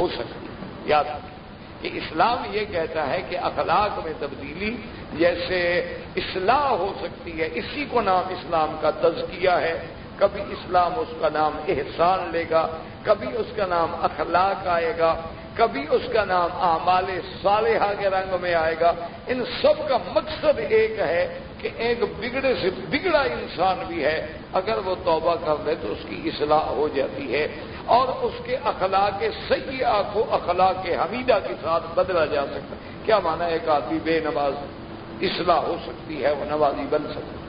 ہو سکتی ہے۔ یاد رکھیں کہ اسلام یہ کہتا ہے کہ اخلاق میں تبدیلی جیسے اصلاح ہو سکتی ہے، اسی کو نام اسلام کا تزکیہ ہے۔ کبھی اسلام اس کا نام احسان لے گا، کبھی اس کا نام اخلاق آئے گا، کبھی اس کا نام اعمال صالحہ کے رنگ میں آئے گا۔ ان سب کا مقصد ایک ہے کہ ایک بگڑے سے بگڑا انسان بھی ہے، اگر وہ توبہ کر لے تو اس کی اصلاح ہو جاتی ہے، اور اس کے اخلاق سیئہ کو اخلاق حمیدہ کے ساتھ بدلا جا سکتا ہے۔ کیا معنی ہے؟ ایک آدمی بے نماز اصلاح ہو سکتی ہے، وہ نمازی بن سکتا ہے۔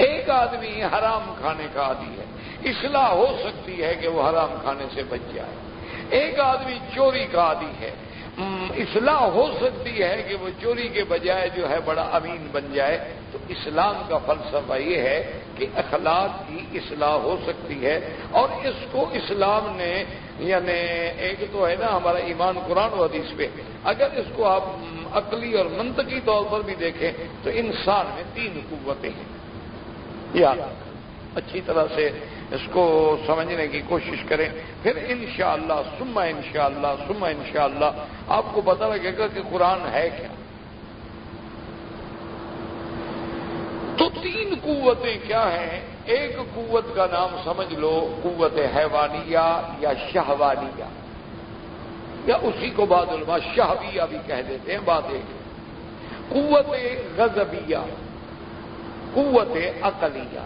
ایک آدمی حرام کھانے کا عادی ہے، اصلاح ہو سکتی ہے کہ وہ حرام کھانے سے بچ جائے۔ ایک آدمی چوری کا عادی ہے، اصلاح ہو سکتی ہے کہ وہ چوری کے بجائے جو ہے بڑا امین بن جائے۔ تو اسلام کا فلسفہ یہ ہے کہ اخلاق کی اصلاح ہو سکتی ہے، اور اس کو اسلام نے یعنی ایک تو ہے نا ہمارا ایمان قرآن و حدیث پہ، اگر اس کو آپ عقلی اور منطقی طور پر بھی دیکھیں تو انسان میں 3 قوتیں ہیں۔ یاد اچھی طرح سے اس کو سمجھنے کی کوشش کریں، پھر انشاءاللہ ثم انشاءاللہ آپ کو پتہ لگے گا کہ قرآن ہے کیا۔ تو 3 قوتیں کیا ہیں؟ ایک قوت کا نام سمجھ لو قوت حیوانیہ یا شہوانیہ، یا اسی کو بعض علماء شہویہ بھی کہہ دیتے ہیں۔ بات ایک قوت غضبیہ، قوت عقلیہ،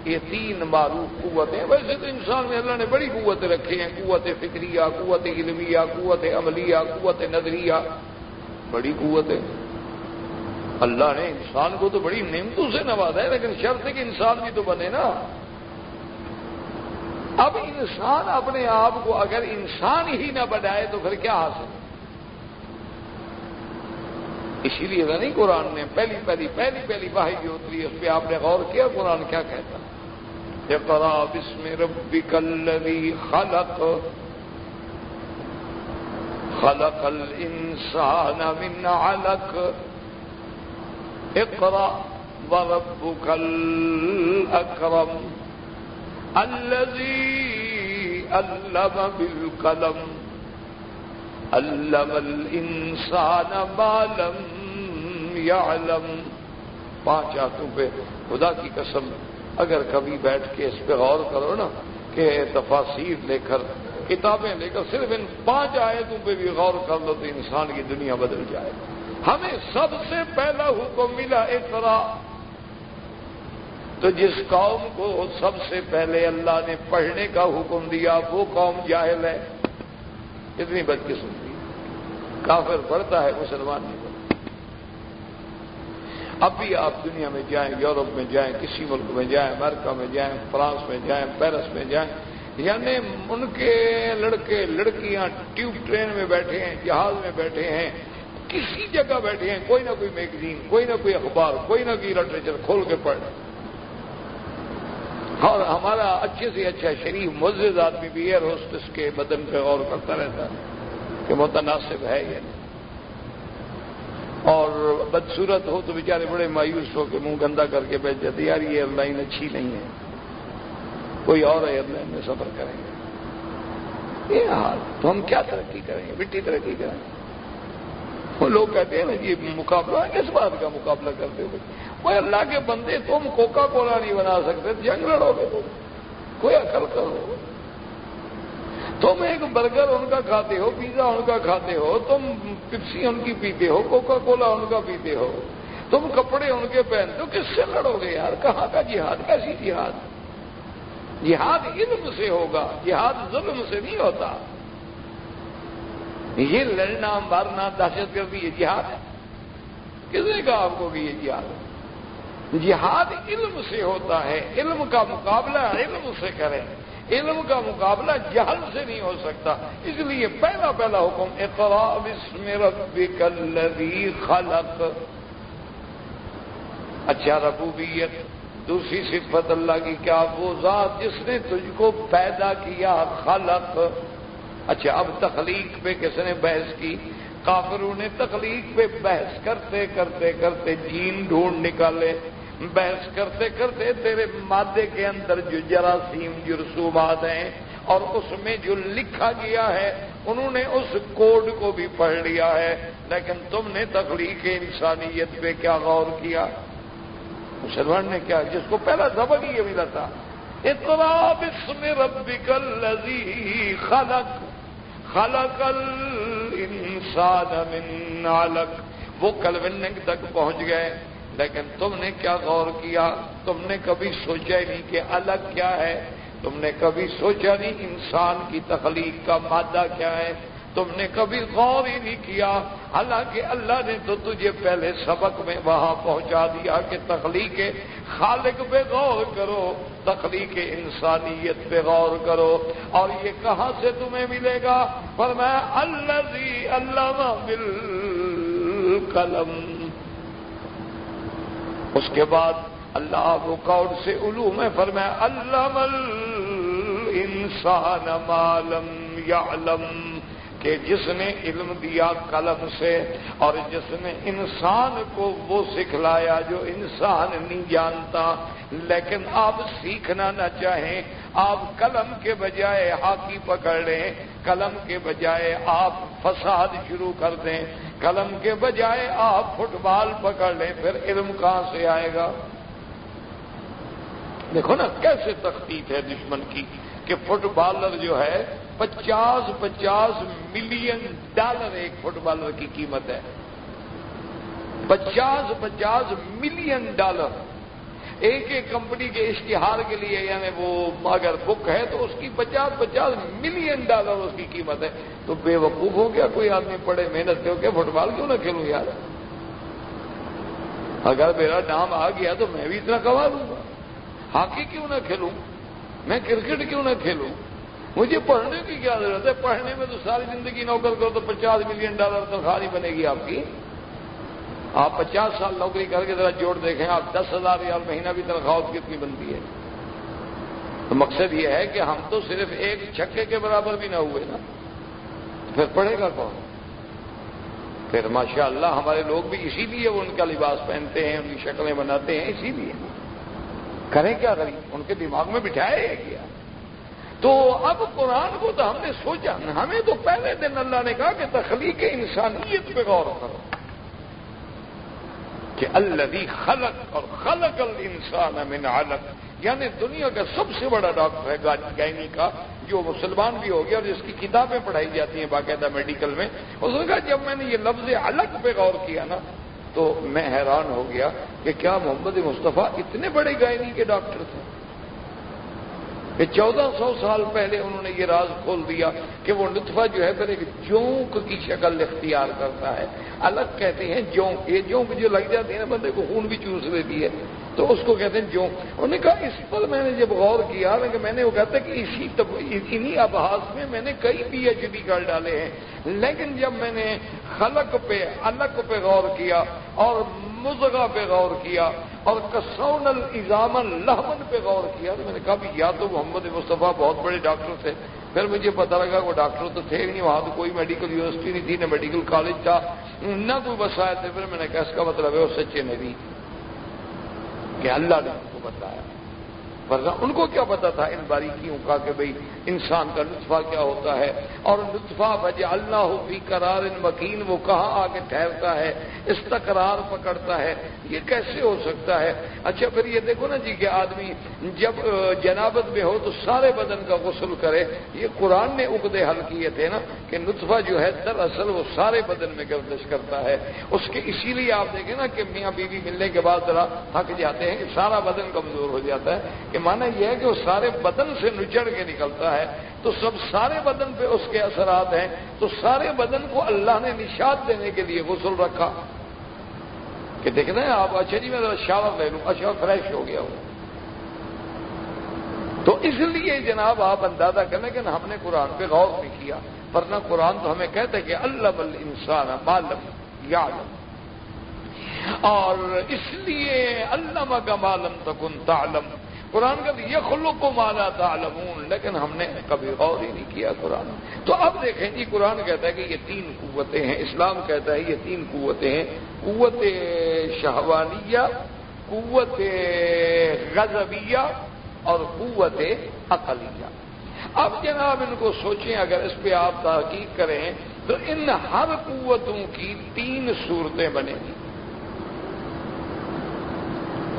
یہ 3 معروف قوتیں۔ ویسے تو انسان میں اللہ نے بڑی قوتیں رکھی ہیں، قوت فکریہ، قوت علمیہ، قوت عملیہ، قوت نظریہ، بڑی قوتیں۔ اللہ نے انسان کو تو بڑی نعمتوں سے نوازا ہے، لیکن شرط ہے کہ انسان بھی تو بنے نا۔ اب انسان اپنے آپ کو اگر انسان ہی نہ بنائے تو پھر کیا حاصل؟ اسی لیے نہیں قرآن نے پہلی واحد جو اتری ہے اس پہ آپ نے غور کیا قرآن کیا کہتا ہے؟ اقرأ باسم ربک الذی خلق، خلق الانسان من علق، اقرأ وربک الاکرم الذی علم بالقلم علم الانسان ما لم یعلم۔ 5 آیتوں پہ خدا کی قسم اگر کبھی بیٹھ کے اس پہ غور کرو نا کہ تفاسیر لے کر کتابیں لے کر صرف ان 5 آیتوں پہ بھی غور کر لو تو انسان کی دنیا بدل جائے۔ ہمیں سب سے پہلا حکم ملا اقرا، تو جس قوم کو سب سے پہلے اللہ نے پڑھنے کا حکم دیا وہ قوم جاہل ہے۔ اتنی بدقسمتی، کافر پڑھتا ہے مسلمان نہیں پڑھتا۔ اب بھی آپ دنیا میں جائیں، یورپ میں جائیں، کسی ملک میں جائیں، امریکہ میں جائیں، فرانس میں جائیں، پیرس میں جائیں، یعنی ان کے لڑکے لڑکیاں ٹیوب ٹرین میں بیٹھے ہیں، جہاز میں بیٹھے ہیں، کسی جگہ بیٹھے ہیں، کوئی نہ کوئی میگزین، کوئی نہ کوئی اخبار، کوئی نہ کوئی لٹریچر کھول کے پڑھ۔ اور ہمارا اچھے سے اچھا شریف معزز آدمی بھی ایئر ہوسٹس کے بدن پہ غور کرتا رہتا ہے کہ متناسب ہے یا نہیں، اور بدصورت ہو تو بیچارے بڑے مایوس ہو کے منہ گندا کر کے بیٹھ جاتے، یار یہ ایئر لائن اچھی نہیں ہے، کوئی اور ایئر لائن میں سفر کریں گے۔ یہ حال تو ہم کیا ترقی کریں گے؟ مٹی ترقی کریں گے۔ وہ لوگ کہتے ہیں نا یہ مقابلہ، کس بات کا مقابلہ کرتے ہو؟ وہ اللہ کے بندے، تم کوکا کولا نہیں بنا سکتے، جنگ لڑو گے تم، کوئی عقل کرو۔ تم ایک برگر ان کا کھاتے ہو، پیزا ان کا کھاتے ہو، تم پیپسی ان کی پیتے ہو، کوکا کولا ان کا پیتے ہو، تم کپڑے ان کے پہنتے ہو، کس سے لڑو گے یار؟ کہاں کا جہاد؟ کیسی جہاد؟ جہاد علم سے ہوگا، جہاد ظلم سے نہیں ہوتا۔ یہ لڑنا مارنا دہشت گردی یہ جہاد ہے؟ کس نے کہا آپ کو کہ یہ جہاد ہے؟ جہاد علم سے ہوتا ہے، علم کا مقابلہ علم سے کریں، علم کا مقابلہ جہل سے نہیں ہو سکتا۔ اس لیے پہلا حکم اقرأ باسم ربک الذی خلق۔ اچھا، ربوبیت، دوسری صفت اللہ کی کیا؟ وہ ذات جس نے تجھ کو پیدا کیا، خلق۔ اچھا، اب تخلیق پہ کس نے بحث کی؟ کافروں نے تخلیق پہ بحث کرتے کرتے کرتے جین ڈھونڈ نکالے، بحث کرتے کرتے تیرے مادے کے اندر جو جراثیم جرثومات ہیں اور اس میں جو لکھا گیا ہے انہوں نے اس کوڈ کو بھی پڑھ لیا ہے، لیکن تم نے تخلیق انسانیت پہ کیا غور کیا؟ مسلمان نے کیا، جس کو پہلا سبق یہ ملا تھا اقرأ باسم ربک الذی خلق خلق الانسان من علق، وہ کلوننگ تک پہنچ گئے، لیکن تم نے کیا غور کیا؟ تم نے کبھی سوچا ہی نہیں کہ الگ کیا ہے، تم نے کبھی سوچا نہیں انسان کی تخلیق کا مادہ کیا ہے، تم نے کبھی غور ہی نہیں کیا، حالانکہ اللہ نے تو تجھے پہلے سبق میں وہاں پہنچا دیا کہ تخلیق خالق پہ غور کرو، تخلیق انسانیت پہ غور کرو، اور یہ کہاں سے تمہیں ملے گا؟ فرمایا الذی علم بالقلم، اس کے بعد اللہ رکاوٹ سے علوم ہے، فرمایا علم الانسان ما لم یعلم، کہ جس نے علم دیا قلم سے اور جس نے انسان کو وہ سکھلایا جو انسان نہیں جانتا، لیکن آپ سیکھنا نہ چاہیں، آپ قلم کے بجائے ہاکی پکڑ لیں، قلم کے بجائے آپ فساد شروع کر دیں، قلم کے بجائے آپ فٹ بال پکڑ لیں، پھر علم کہاں سے آئے گا؟ دیکھو نا کیسے تخطیط ہے دشمن کی کہ فٹ بالر جو ہے 50 ملین ڈالر ایک فٹ بالر کی قیمت ہے، 50 ملین ڈالر ایک ایک کمپنی کے اشتہار کے لیے، یعنی وہ اگر بک ہے تو اس کی 50 ملین ڈالر اس کی قیمت ہے۔ تو بے وقوف ہو گیا کوئی آدمی پڑھے محنت کر کے فٹ بال کیوں نہ کھیلوں یار؟ اگر میرا نام آ گیا تو میں بھی اتنا کما لوں گا، ہاکی کیوں نہ کھیلوں، میں کرکٹ کیوں نہ کھیلوں؟ مجھے پڑھنے کی کیا ضرورت ہے؟ پڑھنے میں تو ساری زندگی نوکر کرو تو 50 ملین ڈالر تنخواہ نہیں بنے گی آپ کی۔ آپ 50 سال نوکری کر کے ذرا جوڑ دیکھیں، آپ 10,000 ریال مہینہ بھی تنخواہ کتنی بنتی ہے؟ تو مقصد یہ ہے کہ ہم تو صرف ایک چھکے کے برابر بھی نہ ہوئے نا، پھر پڑھے گا کون؟ پھر ماشاءاللہ ہمارے لوگ بھی اسی لیے وہ ان کا لباس پہنتے ہیں، ان کی شکلیں بناتے ہیں، اسی لیے کریں کیا غریب؟ ان کے دماغ میں بٹھایا ہے کیا؟ تو اب قرآن کو تو ہم نے سوچا، ہمیں تو پہلے دن اللہ نے کہا کہ تخلیق انسانیت پہ غور کرو، کہ الذی خلق اور خلق الانسان من علق، یعنی دنیا کا سب سے بڑا ڈاکٹر ہے گائنی کا، جو مسلمان بھی ہو گیا اور جس کی کتابیں پڑھائی جاتی ہیں باقاعدہ میڈیکل میں، اس نے کہا جب میں نے یہ لفظ علق پہ غور کیا نا تو میں حیران ہو گیا کہ کیا محمد مصطفیٰ اتنے بڑے گائنی کے ڈاکٹر تھے کہ 1400 سال پہلے انہوں نے یہ راز کھول دیا کہ وہ نطفہ جو ہے پھر ایک جونک کی شکل اختیار کرتا ہے، الگ کہتے ہیں جونک، یہ جونک جو لگ جاتی ہے نا بندے کو خون بھی چوس لیتی ہے تو اس کو کہتے ہیں جونک۔ انہوں نے کہا اس پر میں نے جب غور کیا کہ میں نے وہ کہتا کہ انہی ابحاث میں نے کئی PhD کر ڈالے ہیں، لیکن جب میں نے خلق پہ الگ پہ غور کیا اور مضغہ پہ غور کیا اور کسون العظام لحمن پہ غور کیا تو میں نے کہا یا تو محمد مصطفیٰ بہت بڑے ڈاکٹر تھے۔ پھر مجھے پتا لگا وہ ڈاکٹر تو تھے نہیں، وہاں تو کوئی میڈیکل یونیورسٹی نہیں تھی، نہ میڈیکل کالج تھا، نہ کوئی وسائل تھے۔ پھر میں نے کہا اس کا مطلب ہے وہ سچے نبی کہ اللہ نے ان کو بتایا، ورنہ ان کو کیا پتا تھا ان باریکیوں کا کہ بھئی انسان کا نطفہ کیا ہوتا ہے، اور نطفہ وجعلناہ فی قرار مکین، وہ کہاں آ کے ٹھہرتا ہے، استقرار پکڑتا ہے، یہ کیسے ہو سکتا ہے؟ اچھا پھر یہ دیکھو نا جی کہ آدمی جب جنابت میں ہو تو سارے بدن کا غسل کرے، یہ قرآن نے عقدے حل کیے تھے نا کہ نطفہ جو ہے دراصل وہ سارے بدن میں گردش کرتا ہے اس کے، اسی لیے آپ دیکھیں نا کہ میاں بیوی ملنے کے بعد ذرا تھک جاتے ہیں کہ سارا بدن کمزور ہو جاتا ہے، کہ معنی یہ ہے کہ وہ سارے بدن سے نچڑ کے نکلتا ہے، تو سب سارے بدن پہ اس کے اثرات ہیں، تو سارے بدن کو اللہ نے نشاط دینے کے لیے غسل رکھا کہ دیکھنا ہے آپ اچھا جی میں ذرا شاور لے لوں، اچھا فریش ہو گیا ہوں۔ تو اس لیے جناب آپ اندازہ کریں کہ ہم نے قرآن پہ غور نہیں کیا، ورنہ قرآن تو ہمیں کہتا ہے کہ علم الانسان ما لم یعلم، اور اس لیے علمک ما لم تکن تعلم، قرآن کا یخلق ما لا تعلمون، لیکن ہم نے کبھی غور ہی نہیں کیا قرآن۔ تو اب دیکھیں جی قرآن کہتا ہے کہ یہ 3 قوتیں ہیں، اسلام کہتا ہے یہ 3 قوتیں ہیں، قوت شہوانیہ، قوت غضبیہ اور قوت عقلیہ۔ اب جناب ان کو سوچیں، اگر اس پہ آپ تحقیق کریں تو ان ہر قوتوں کی 3 صورتیں بنیں گی۔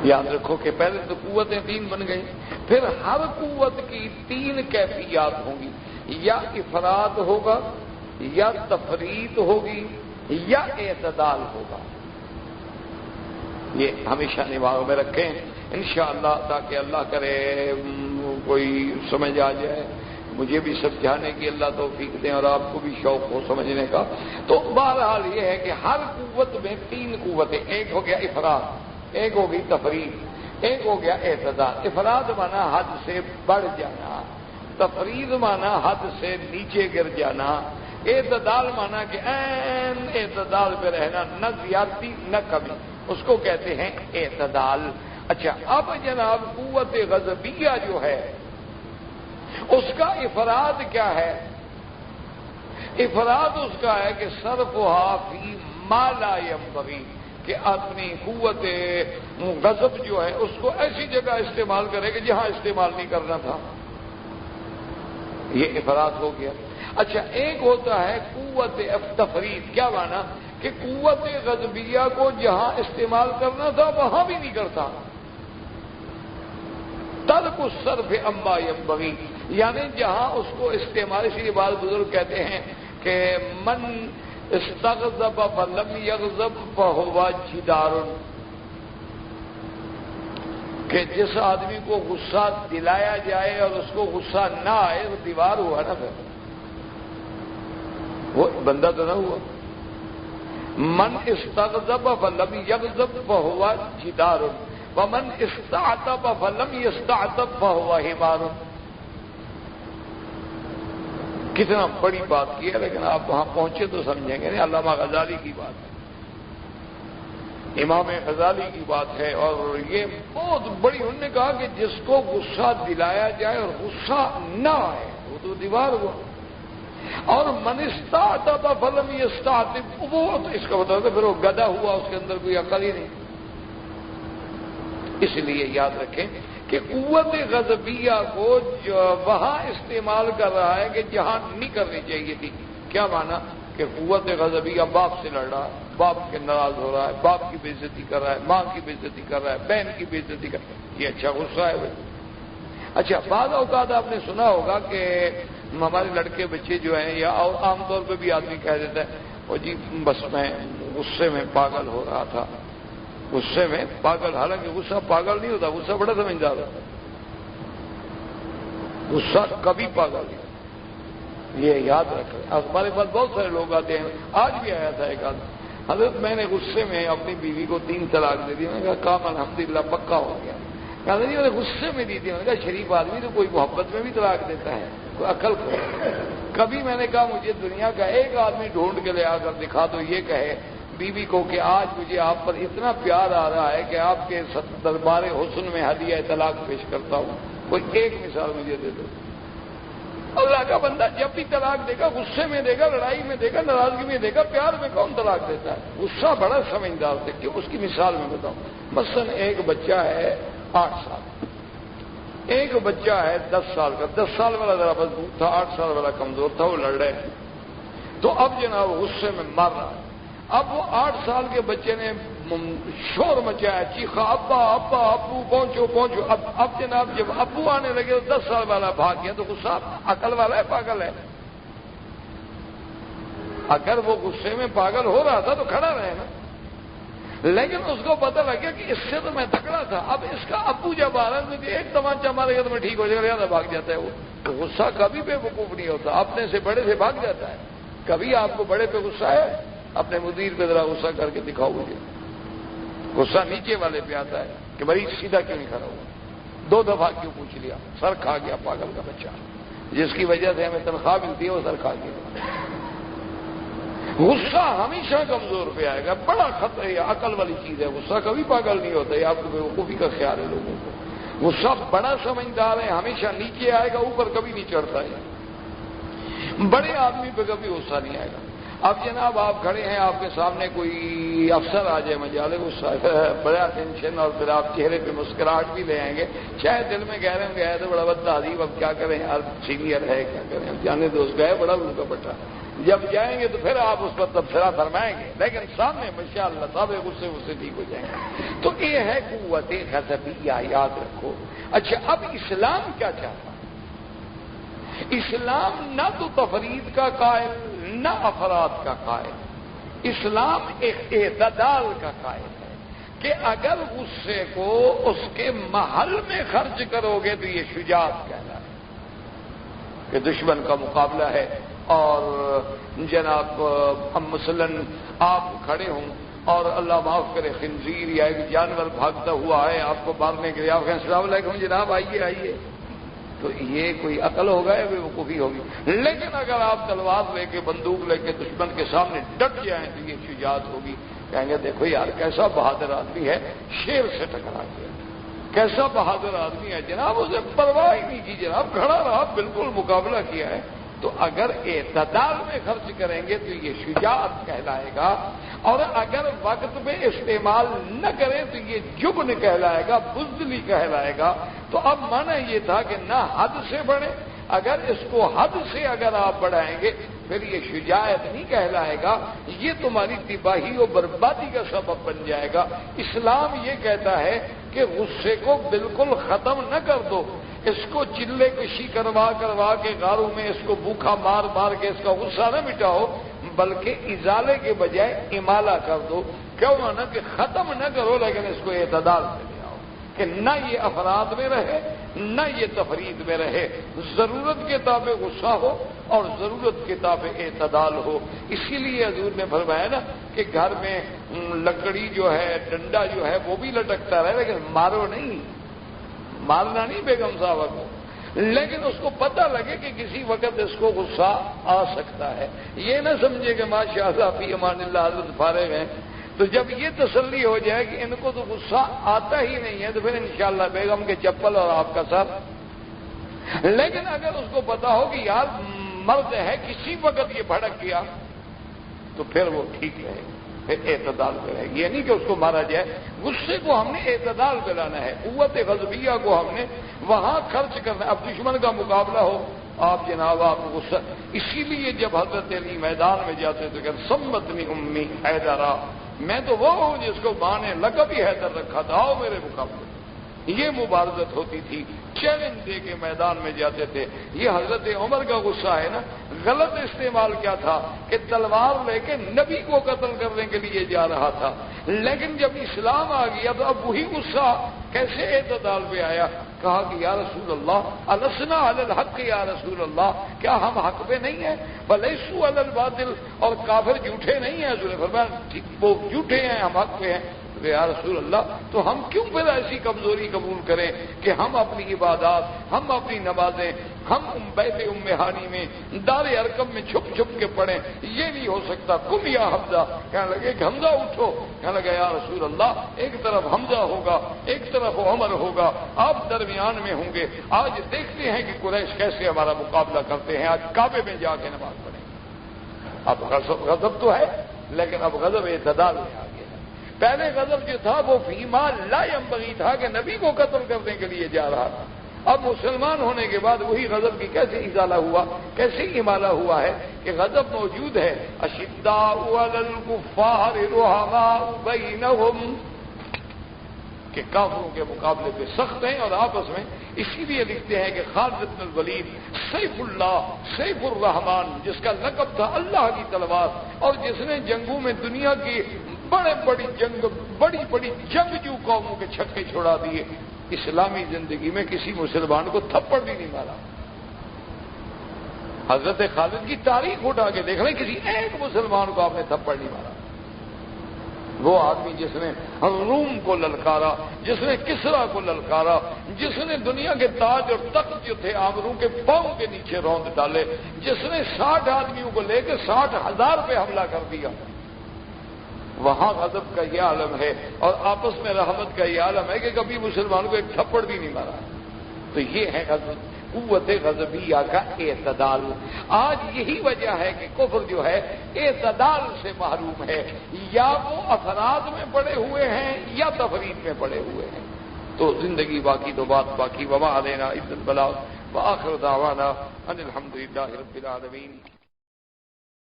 یاد رکھو کہ پہلے تو قوتیں 3 بن گئی، پھر ہر قوت کی 3 کیفیات ہوں گی، یا افراد ہوگا، یا تفرید ہوگی، یا اعتدال ہوگا۔ یہ ہمیشہ دماغ میں رکھیں انشاءاللہ، تاکہ اللہ کرے کوئی سمجھ آ جائے، مجھے بھی سمجھانے کی اللہ توفیق دیں اور آپ کو بھی شوق ہو سمجھنے کا۔ تو بہرحال یہ ہے کہ ہر قوت میں 3 قوتیں، ایک ہو گیا افراد، ایک ہو گئی تفرید، ایک ہو گیا اعتدال۔ افراد مانا حد سے بڑھ جانا، تفرید مانا حد سے نیچے گر جانا، اعتدال مانا کہ عین اعتدال پہ رہنا، نہ زیادتی نہ کمی، اس کو کہتے ہیں اعتدال۔ اچھا، اب جناب قوت غضبیہ جو ہے اس کا افراد کیا ہے؟ افراد اس کا ہے کہ صرفھا فی ما لا ینبغی، کہ اپنی قوت غضب جو ہے اس کو ایسی جگہ استعمال کرے کہ جہاں استعمال نہیں کرنا تھا، یہ افراد ہو گیا۔ اچھا، ایک ہوتا ہے قوت تفرید، کیا مانا کہ قوت غضبیہ کو جہاں استعمال کرنا تھا وہاں بھی نہیں کرتا، ترک الصرف عما ینبغی، یعنی جہاں اس کو استعمال، اسی لیے بعض بزرگ کہتے ہیں کہ من استغضب فلم یغضب فہو جدار، کہ جس آدمی کو غصہ دلایا جائے اور اس کو غصہ نہ آئے وہ دیوار ہوا نا، پھر وہ بندہ تو نہ ہوا۔ من استغضب فلم یغضب فہو جدار ومن استعتب فلم یستعتب فہو حمار۔ کتنا بڑی بات کی ہے، لیکن آپ وہاں پہنچے تو سمجھیں گے، علامہ غزالی کی بات ہے، امام غزالی کی بات ہے، اور یہ بہت بڑی، انہوں نے کہا کہ جس کو غصہ دلایا جائے اور غصہ نہ آئے وہ تو دیوار ہوا، اور من استعتب فلم یستعتب، وہ تو اس کا مطلب ہے پھر وہ گدھا ہوا، اس کے اندر کوئی عقل ہی نہیں۔ اس لیے یاد رکھیں کہ قوت غضبیہ کو وہاں استعمال کر رہا ہے کہ جہاں نہیں کرنی چاہیے تھی۔ کیا مانا کہ قوت غضبیہ باپ سے لڑ رہا ہے، باپ کے ناراض ہو رہا ہے، باپ کی بے عزتی کر رہا ہے، ماں کی بے عزتی کر رہا ہے، بہن کی بے عزتی کر رہا ہے، یہ اچھا غصہ ہے بھائی۔ اچھا، بعض اوقات آپ نے سنا ہوگا کہ ہمارے لڑکے بچے جو ہیں، یا اور عام طور پہ بھی آدمی کہہ دیتا ہے وہ جی بس میں غصے میں پاگل ہو رہا تھا، غصے میں پاگل، حالانکہ غصہ پاگل نہیں ہوتا، غصہ بڑا سمجھدار ہوتا ہے، غصہ کبھی پاگل نہیں ہوتا، یہ یاد رکھیں۔ ہمارے پاس بہت سارے لوگ آتے ہیں، آج بھی آیا تھا ایک آدمی، حضرت میں نے غصے میں اپنی بیوی کو 3 طلاق دے دی، میں نے کہا کام الحمدللہ پکا ہو گیا، کہا نہیں میں نے غصے میں دی تھی، میں نے کہا شریف آدمی تو کوئی محبت میں بھی طلاق دیتا ہے، کوئی عقل کو۔ کبھی میں نے کہا مجھے دنیا کا ایک آدمی ڈھونڈ کے لے آ کر دکھا تو یہ کہے بیوی کو کہ آج مجھے آپ پر اتنا پیار آ رہا ہے کہ آپ کے دربار حسن میں ہدیہ طلاق پیش کرتا ہوں، کوئی ایک مثال مجھے دے دو۔ اللہ کا بندہ جب بھی طلاق دے گا غصے میں دے گا، لڑائی میں دے گا، ناراضگی میں دے گا، پیار میں کون طلاق دیتا ہے؟ غصہ بڑا سمجھدار تھے کہ اس کی مثال میں بتاؤں۔ مثلا ایک بچہ ہے 8 سال، ایک بچہ ہے 10 سال کا، 10 سال والا ذرا مضبوط تھا، 8 سال والا کمزور تھا، وہ لڑ رہے ہیں، تو اب جناب غصے میں مار رہا ہے۔ اب وہ 8 سال کے بچے نے شور مچایا، چیخا ابا ابا ابو پہنچو پہنچو۔ اب جناب جب ابو آنے لگے تو 10 سال والا بھاگ گیا، تو غصہ عقل والا ہے پاگل ہے؟ اگر وہ غصے میں پاگل ہو رہا تھا تو کھڑا رہے نا، لیکن اس کو پتہ لگ گیا کہ اس سے تو میں تکڑا تھا، اب اس کا ابو جب آ رہا ہے تو ایک تمانچہ مارے گا تو میں ٹھیک ہو جائے گا، زیادہ بھاگ جاتا ہے وہ۔ تو غصہ کبھی بے وقوف نہیں ہوتا، اپنے سے بڑے سے بھاگ جاتا ہے۔ کبھی آپ کو بڑے پہ غصہ ہے؟ اپنے مدیر پہ ذرا غصہ کر کے دکھاؤ مجھے۔ غصہ نیچے والے پہ آتا ہے کہ مریض سیدھا کیوں نہیں کھڑا ہوا، 2 دفعہ کیوں پوچھ لیا، سر کھا گیا پاگل کا بچہ، جس کی وجہ سے ہمیں تنخواہ ملتی ہے وہ سر کھا گیا۔ غصہ ہمیشہ کمزور پہ آئے گا، بڑا خطرہ ہے، عقل والی چیز ہے، غصہ کبھی پاگل نہیں ہوتا، یہ آپ کو بیوقوفی کا خیال ہے لوگوں کو۔ غصہ بڑا سمجھدار ہے، ہمیشہ نیچے آئے گا، اوپر کبھی نہیں چڑھتا ہے۔ بڑے آدمی پہ کبھی غصہ نہیں آئے گا۔ اب جناب آپ کھڑے ہیں، آپ کے سامنے کوئی افسر آ جائے مجالے غصہ، بڑا ٹینشن، اور پھر آپ چہرے پہ مسکراہٹ بھی لے آئیں گے، شاید دل میں کہہ رہے ہوں گے ہے تو بڑا بد تعریف، اب کیا کریں یار، سینئر ہے کیا کریں، اب جانے دوست گئے بڑا ان کا بٹا، جب جائیں گے تو پھر آپ اس پر تبصرہ فرمائیں گے، لیکن سامنے ماشاءاللہ صاحب غصے غصے ٹھیک ہو جائیں گے۔ تو یہ ہے قوت غضبیہ، یاد رکھو۔ اچھا، اب اسلام کیا چاہتا ہے؟ اسلام نہ تو تفرید کا قائل نہ افراد کا قائل، اسلام ایک اعتدال کا قائل ہے کہ اگر غصے کو اس کے محل میں خرچ کرو گے تو یہ شجاعت کہلائے کہ دشمن کا مقابلہ ہے، اور جناب مثلاً آپ کھڑے ہوں اور اللہ معاف کرے خنزیر یا ایک جانور بھاگتا ہوا ہے آپ کو مارنے کے لیے، آپ کہیں السلام علیکم جناب آئیے آئیے، تو یہ کوئی عقل ہوگا یا بیوقوفی ہوگی؟ لیکن اگر آپ تلوار لے کے بندوق لے کے دشمن کے سامنے ڈٹ جائیں تو یہ شجاعت ہوگی، کہیں گے دیکھو یار کیسا بہادر آدمی ہے، شیر سے ٹکرا گیا، کیسا بہادر آدمی ہے جناب، اسے پرواہ ہی نہیں کی جناب، کھڑا رہا، بالکل مقابلہ کیا ہے۔ تو اگر اعتدال میں خرچ کریں گے تو یہ شجاعت کہلائے گا، اور اگر وقت میں استعمال نہ کریں تو یہ جبن کہلائے گا، بزدلی کہلائے گا۔ تو اب معنی یہ تھا کہ نہ حد سے بڑھے، اگر اس کو حد سے اگر آپ بڑھائیں گے پھر یہ شجاعت نہیں کہلائے گا، یہ تمہاری تباہی و بربادی کا سبب بن جائے گا۔ اسلام یہ کہتا ہے کہ غصے کو بالکل ختم نہ کر دو، اس کو چلے کشی کروا کے غاروں میں اس کو بھوکا مار مار کے اس کا غصہ نہ مٹاؤ، بلکہ ازالے کے بجائے امالہ کر دو۔ کیوں نہ کہ ختم نہ کرو لیکن اس کو اعتدال میں لے آؤ، کہ نہ یہ افراد میں رہے نہ یہ تفرید میں رہے، ضرورت کے تابع غصہ ہو اور ضرورت کے تابع اعتدال ہو۔ اسی لیے حضور نے فرمایا نا کہ گھر میں لکڑی جو ہے، ڈنڈا جو ہے وہ بھی لٹکتا رہے لیکن مارو نہیں، مارنا نہیں بیگم صاحبہ کو، لیکن اس کو پتہ لگے کہ کسی وقت اس کو غصہ آ سکتا ہے۔ یہ نہ سمجھے کہ ماشاءاللہ فی امان اللہ حضرت فارغ ہیں، تو جب یہ تسلی ہو جائے کہ ان کو تو غصہ آتا ہی نہیں ہے تو پھر انشاءاللہ بیگم کے چپل اور آپ کا سر۔ لیکن اگر اس کو پتا ہو کہ یار مرد ہے کسی وقت یہ بھڑک گیا تو پھر وہ ٹھیک رہے گا، پھر اعتدال پہ رہے گی، یہ نہیں کہ اس کو مارا جائے۔ غصے کو ہم نے اعتدال پہ لانا ہے، قوت غضبیہ کو ہم نے وہاں خرچ کرنا ہے۔ اب دشمن کا مقابلہ ہو، آپ جناب آپ غصہ، اسی لیے جب حضرت علی میدان میں جاتے تو کہ سمتنی امی حیدرا، میں تو وہ ہوں جس کو ماں نے لقب ہی حیدر رکھا تھا، آؤ میرے مقابلے۔ یہ مبارزت ہوتی تھی، چیلنج دے کے میدان میں جاتے تھے۔ یہ حضرت عمر کا غصہ ہے نا، غلط استعمال کیا تھا کہ تلوار لے کے نبی کو قتل کرنے کے لیے جا رہا تھا، لیکن جب اسلام آ گیا تو اب وہی غصہ کیسے اعتدال پہ آیا؟ کہا کہ یا رسول اللہ السنا علی الحق، یا رسول اللہ کیا ہم حق پہ نہیں ہیں؟ ولیسوا علی الباطل، اور کافر جھوٹے نہیں ہیں۔ حضور نے فرمایا وہ جھوٹے ہیں، ہم حق پہ ہیں۔ یا رسول اللہ تو ہم کیوں پھر ایسی کمزوری قبول کریں کہ ہم اپنی عبادات، ہم اپنی نمازیں، ہم بیت ام ہانی میں دار ارقم میں چھپ چھپ کے پڑھیں؟ یہ نہیں ہو سکتا۔ قم یا حمزہ، کہنے لگے کہ حمزہ اٹھو، کہنے لگا یا رسول اللہ ایک طرف حمزہ ہوگا ایک طرف عمر ہوگا، آپ درمیان میں ہوں گے۔ آج دیکھتے ہیں کہ قریش کیسے ہمارا مقابلہ کرتے ہیں، آج کعبے میں جا کے نماز پڑھیں۔ اب غضب تو ہے لیکن اب غضب اعتدال میں آ گیا۔ پہلے غضب جو تھا وہ فیما لا ینبغی تھا کہ نبی کو قتل کرنے کے لیے جا رہا تھا۔ اب مسلمان ہونے کے بعد وہی غضب کی کیسے ازالہ ہوا، کیسے امالہ ہوا ہے کہ غضب موجود ہے۔ اشداء علی الکفار رحماء بینہم، کہ کافروں کے مقابلے پہ سخت ہیں اور آپس میں۔ اسی لیے لکھتے ہیں کہ خالد بن الولید سیف اللہ سیف الرحمان، جس کا لقب تھا اللہ کی تلوار، اور جس نے جنگوں میں دنیا کی بڑی بڑی جنگجو قوموں کے چھکے چھوڑا دیے، اسلامی زندگی میں کسی مسلمان کو تھپڑ بھی نہیں مارا۔ حضرت خالد کی تاریخ اٹھا کے دیکھ لیں، کسی ایک مسلمان کو آپ نے تھپڑ نہیں مارا۔ وہ آدمی جس نے روم کو للکارا، جس نے کسرا کو للکارا، جس نے دنیا کے تاج اور تخت جو تھے آمروں کے پاؤں کے نیچے روند ڈالے، جس نے 60 آدمیوں کو لے کے 60,000 پہ حملہ کر دیا، وہاں غضب کا یہ عالم ہے اور آپس میں رحمت کا یہ عالم ہے کہ کبھی مسلمانوں کو ایک تھپڑ بھی نہیں مارا۔ تو یہ ہے قوت غضبیہ کا اعتدال۔ آج یہی وجہ ہے کہ کفر جو ہے اعتدال سے محروم ہے، یا وہ افراد میں پڑے ہوئے ہیں یا تفرید میں پڑے ہوئے ہیں۔ تو زندگی باقی تو بات باقی، وما علینا الا البلاغ، وآخر دعوانا ان الحمدللہ رب العالمین۔